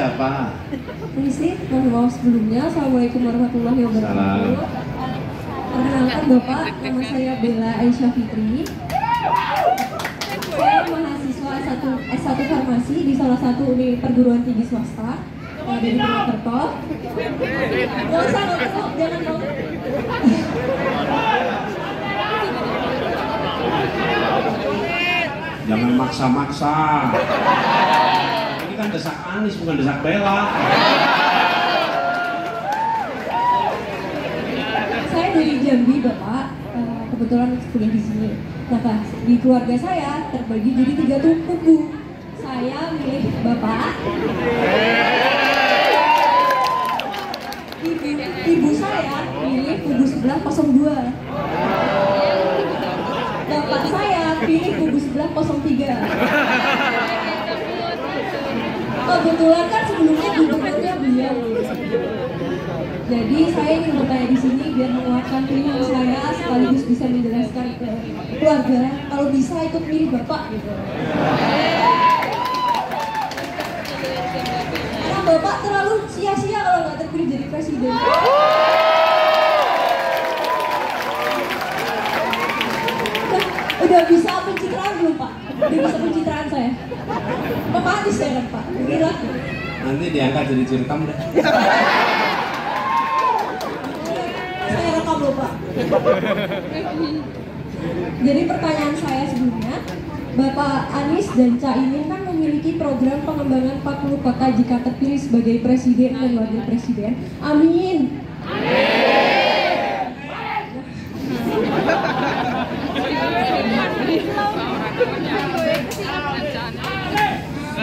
siapa? Permisi, mohon maaf sebelumnya. Assalamualaikum warahmatullahi wabarakatuh. Perkenalkan Bapak, nama saya Bella Aisyah Fitri. Saya mahasiswa S1 Farmasi di salah satu perguruan tinggi swasta yang ada di Purwokerto. Nggak usah, jangan dong. Jangan maksa-maksa. Ini kan desak Anies bukan desak Bella. Saya dari Jambi, Bapak. Kebetulan kuliah di sini. Nah, di keluarga saya terbagi jadi 3 kubu. Saya milih Bapak. Ibu saya milih kubu sebelah 02. Bapak saya pilih kubu sebelah 03. Kebetulan kan sebelumnya gubernurnya beliau. Jadi saya ingin bertanya di sini biar menguatkan pilihan saya sekaligus bisa menjelaskan ke keluarga kalau bisa ikut milih Bapak gitu. Karena Bapak terlalu sia-sia kalau nggak terpilih jadi presiden. Udah bisa pencitraan belum Pak? Udah bisa pencitraan saya? Bapak Anies ya kan Pak? Bilang. Nanti diangkat jadi curkam deh. Saya rekam loh Pak. Jadi pertanyaan saya sebelumnya, Bapak Anies dan Caimin kan memiliki program pengembangan 40 kota jika terpilih sebagai presiden dan wakil presiden. Amin.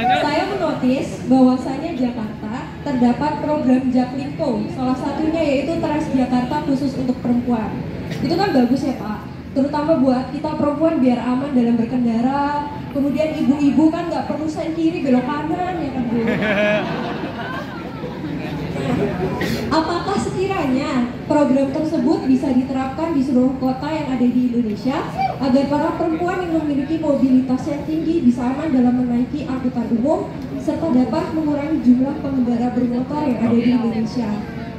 Saya menotis bahwasanya Jakarta terdapat program Jaklingko, salah satunya yaitu Transjakarta khusus untuk perempuan. Itu kan bagus ya Pak, terutama buat kita perempuan biar aman dalam berkendara. Kemudian ibu-ibu kan nggak perlu sen kiri belok kanan ya kan Bu. Apakah sekiranya program tersebut bisa diterapkan di seluruh kota yang ada di Indonesia agar para perempuan yang memiliki mobilitas yang tinggi bisa aman dalam menaiki angkutan umum serta dapat mengurangi jumlah pengendara bermotor yang ada di Indonesia?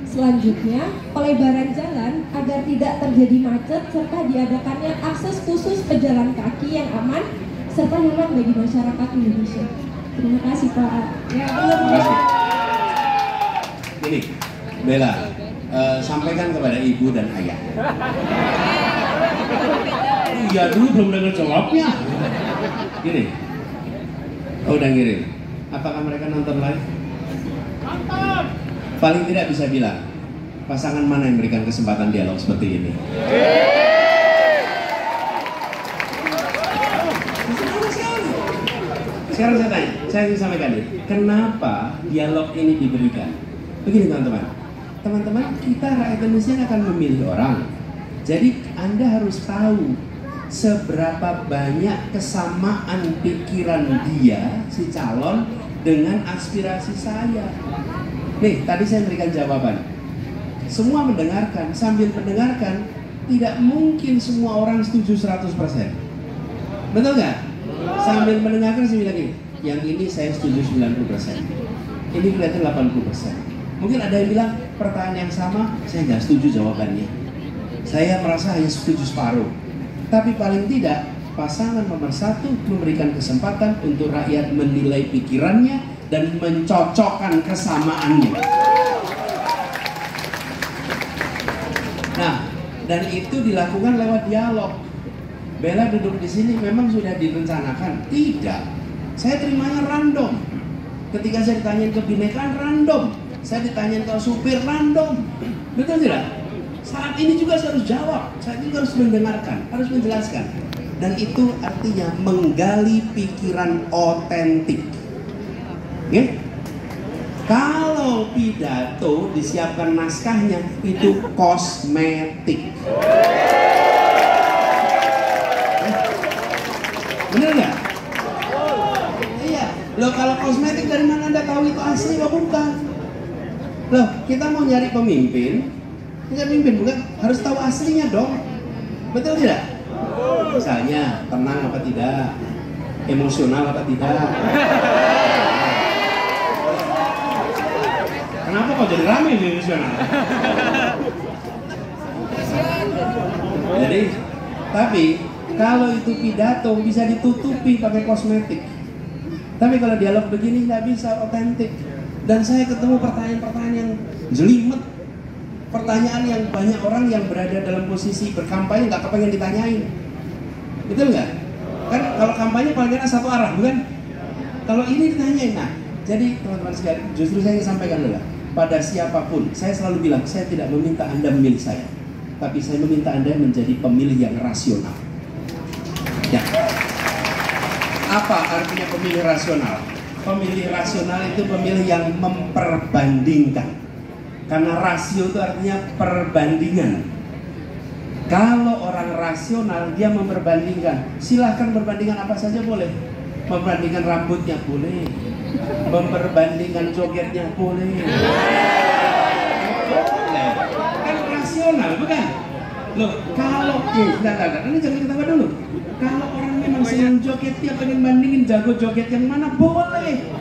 Selanjutnya, pelebaran jalan agar tidak terjadi macet serta diadakannya akses khusus pejalan kaki yang aman serta nyaman bagi masyarakat Indonesia. Terima kasih Pak. Ya, Ini, Bella, sampaikan kepada ibu dan ayah. Iya dulu belum dengar jawabnya. Gini, oh udah ngirim. Apakah mereka nonton live? Nonton. Paling tidak bisa bilang, pasangan mana yang memberikan kesempatan dialog seperti ini? Sekarang saya tanya, saya ingin sampaikan ini, kenapa dialog ini diberikan? Begini teman-teman, kita rakyat Indonesia akan memilih orang. Jadi Anda harus tahu seberapa banyak kesamaan pikiran dia, si calon, dengan aspirasi saya. Nih, tadi saya berikan jawaban. Semua mendengarkan, sambil mendengarkan, tidak mungkin semua orang setuju 100%. Betul nggak? Sambil mendengarkan saya bilang gini, yang ini saya setuju 90%. Ini kelihatan 80%. Mungkin ada yang bilang pertanyaan yang sama, saya nggak setuju jawabannya. Saya merasa hanya setuju separuh. Tapi paling tidak, pasangan nomor 1 memberikan kesempatan untuk rakyat menilai pikirannya dan mencocokkan kesamaannya. Nah, dan itu dilakukan lewat dialog. Bella duduk di sini memang sudah direncanakan? Tidak. Saya terimanya random. Ketika saya ditanyain kebinekaan random. Saya ditanyain ke supir random. Betul tidak? Saat ini juga saya harus jawab. Saat ini harus mendengarkan, harus menjelaskan. Dan itu artinya menggali pikiran otentik. Okay? Kalau pidato disiapkan naskahnya itu kosmetik. Bener nggak? Iya. Loh kalau kosmetik dari mana Anda tahu itu asli atau bukan? Loh kita mau nyari pemimpin bukan harus tahu aslinya dong. Betul tidak? Misalnya tenang apa tidak, emosional apa tidak. Kenapa kok jadi ramai di nasional? Jadi, tapi kalau itu pidato bisa ditutupi pakai kosmetik. Tapi kalau dialog begini nggak bisa otentik. Dan saya ketemu pertanyaan-pertanyaan yang jelimet, pertanyaan yang banyak orang yang berada dalam posisi berkampanye nggak kepengen ditanyain. Betul nggak? Kan kalau kampanye paling enak satu arah, bukan? Kalau ini ditanyain, nah. Jadi teman-teman sekalian, justru saya ingin sampaikan adalah pada siapapun, saya selalu bilang saya tidak meminta Anda memilih saya, tapi saya meminta Anda menjadi pemilih yang rasional. Ya. Apa artinya pemilih rasional? Pemilih rasional itu pemilih yang memperbandingkan. Karena rasio itu artinya perbandingan. Kalau orang rasional dia memperbandingkan, silahkan berbandingkan apa saja boleh. Membandingkan rambutnya boleh, memperbandingkan jogetnya boleh. Kan rasional, bukan? Loh, kalau ini jangan ketawa dulu. Kalau orang memang senang joget, dia pengen bandingin jago joget yang mana, boleh.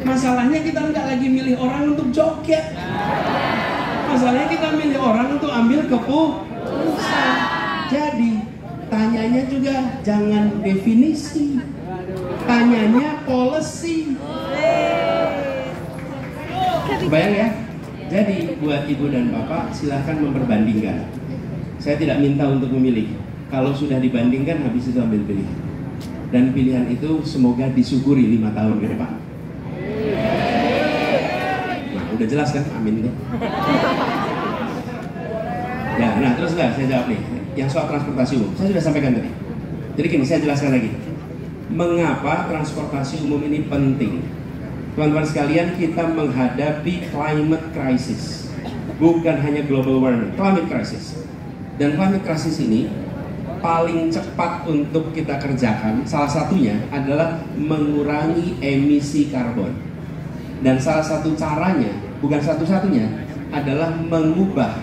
Masalahnya kita nggak lagi milih orang untuk joget. Masalahnya kita milih orang untuk ambil keputusan. Jadi tanyanya juga jangan definisi, tanyanya policy. Bayang ya. Jadi buat ibu dan bapak silahkan memperbandingkan. Saya tidak minta untuk memilih. Kalau sudah dibandingkan, habis itu ambil pilihan. Dan pilihan itu semoga disyukuri 5 tahun ke depan. Nah, udah jelas kan? Amin tuh. Ya, nah terus nggak saya jawab nih. Yang soal transportasi umum, saya sudah sampaikan tadi. Jadi gini, saya jelaskan lagi. Mengapa transportasi umum ini penting? Teman-teman sekalian, kita menghadapi climate crisis. Bukan hanya global warming, climate crisis. Dan climate crisis ini paling cepat untuk kita kerjakan, salah satunya adalah mengurangi emisi karbon. Dan salah satu caranya, bukan satu-satunya, adalah mengubah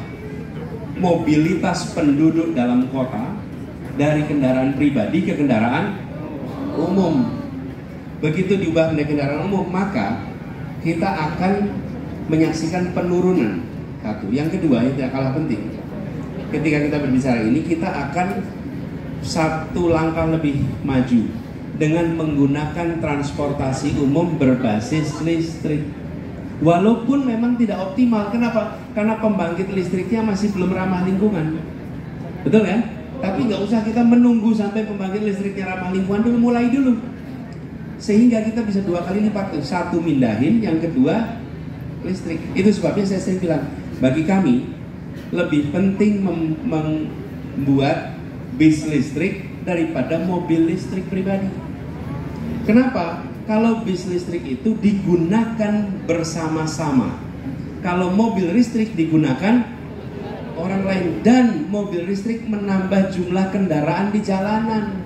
mobilitas penduduk dalam kota dari kendaraan pribadi ke kendaraan umum. Begitu diubah menjadi kendaraan umum, maka kita akan menyaksikan penurunan. Satu. Yang kedua, yang tidak kalah penting, ketika kita berbicara ini, kita akan satu langkah lebih maju dengan menggunakan transportasi umum berbasis listrik. Walaupun memang tidak optimal. Kenapa? Karena pembangkit listriknya masih belum ramah lingkungan. Betul kan? Tapi nggak usah kita menunggu sampai pembangkit listriknya ramah lingkungan dulu, mulai dulu. Sehingga kita bisa 2 kali lipat tuh. Satu mindahin, yang kedua listrik. Itu sebabnya saya sering bilang, bagi kami lebih penting membuat bis listrik daripada mobil listrik pribadi. Kenapa? Kalau bis listrik itu digunakan bersama-sama. Kalau mobil listrik digunakan orang lain, dan mobil listrik menambah jumlah kendaraan di jalanan.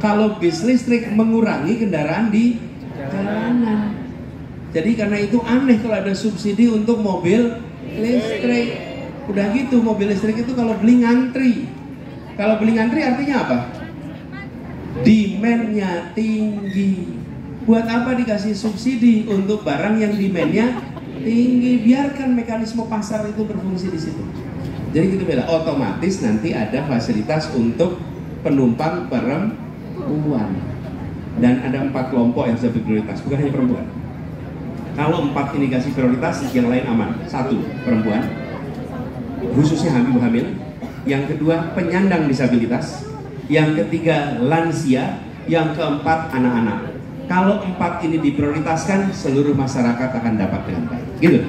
Kalau bis listrik mengurangi kendaraan di jalanan. Jadi karena itu aneh kalau ada subsidi untuk mobil listrik. Udah gitu mobil listrik itu kalau beli ngantri. Kalau beli ngantri artinya apa? Demand-nya tinggi. Buat apa dikasih subsidi untuk barang yang demand-nya tinggi? Biarkan mekanisme pasar itu berfungsi di situ. Jadi gitu beda. Otomatis nanti ada fasilitas untuk penumpang perempuan. Dan ada 4 kelompok yang disebut prioritas, bukan hanya perempuan. Kalau 4 ini kasih prioritas, yang lain aman. 1, perempuan, khususnya hamil. Yang kedua, penyandang disabilitas. Yang ketiga, lansia. Yang keempat, anak-anak. Kalau 4 ini diprioritaskan, seluruh masyarakat akan dapat dengan baik. Gitu.